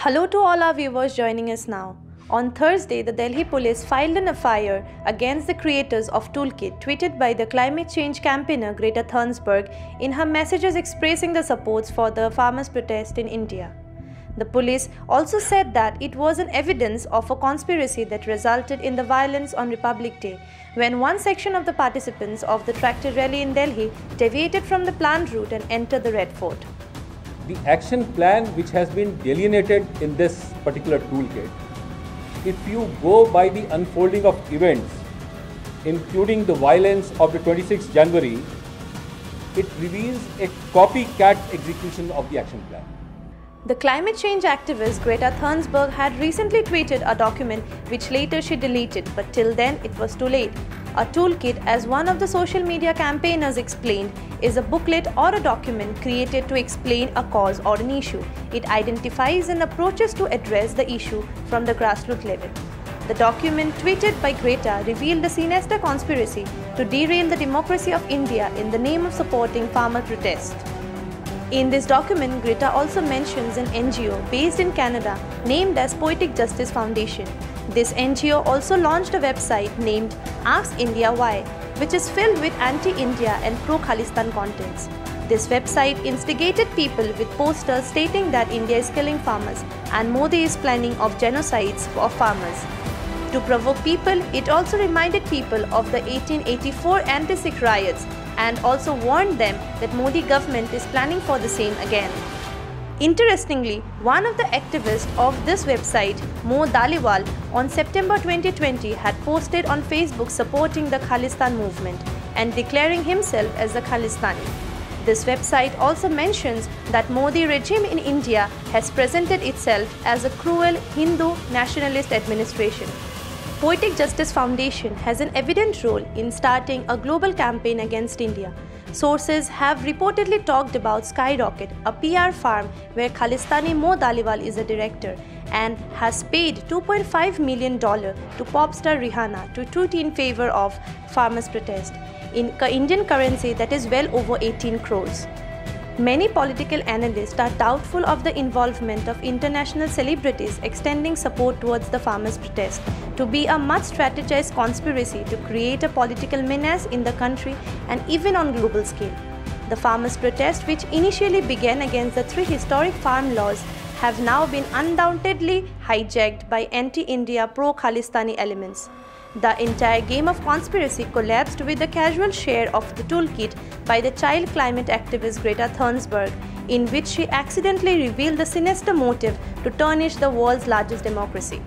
Hello to all our viewers joining us now. On Thursday, the Delhi police filed an FIR against the creators of Toolkit, tweeted by the climate change campaigner Greta Thunberg in her messages expressing the supports for the farmers' protest in India. The police also said that it was an evidence of a conspiracy that resulted in the violence on Republic Day, when one section of the participants of the tractor rally in Delhi deviated from the planned route and entered the Red Fort. The action plan which has been delineated in this particular toolkit, if you go by the unfolding of events, including the violence of the 26th January, it reveals a copycat execution of the action plan. The climate change activist Greta Thunberg had recently tweeted a document which later she deleted, but till then it was too late. A toolkit, as one of the social media campaigners explained, is a booklet or a document created to explain a cause or an issue. It identifies and approaches to address the issue from the grassroots level. The document tweeted by Greta revealed the sinister conspiracy to derail the democracy of India in the name of supporting farmer protest. In this document, Greta also mentions an NGO based in Canada named as Poetic Justice Foundation. This NGO also launched a website named Ask India Why, which is filled with anti-India and pro-Khalistan contents. This website instigated people with posters stating that India is killing farmers and Modi is planning of genocides of farmers. To provoke people, it also reminded people of the 1884 anti-Sikh riots and also warned them that Modi government is planning for the same again. Interestingly, one of the activists of this website, Mo Dhaliwal, on September 2020 had posted on Facebook supporting the Khalistan movement and declaring himself as a Khalistani. This website also mentions that Modi regime in India has presented itself as a cruel Hindu nationalist administration. Poetic Justice Foundation has an evident role in starting a global campaign against India. Sources have reportedly talked about Skyrocket, a PR firm where Khalistani Mo Dhaliwal is a director, and has paid $2.5 million to pop star Rihanna to tweet in favor of farmers' protest, in Indian currency that is well over 18 crores. Many political analysts are doubtful of the involvement of international celebrities extending support towards the farmers' protest to be a much strategized conspiracy to create a political menace in the country and even on global scale. The farmers' protest, which initially began against the 3 historic farm laws, have now been undoubtedly hijacked by anti-India pro-Khalistani elements. The entire game of conspiracy collapsed with the casual share of the toolkit by the child climate activist Greta Thunberg, in which she accidentally revealed the sinister motive to tarnish the world's largest democracy.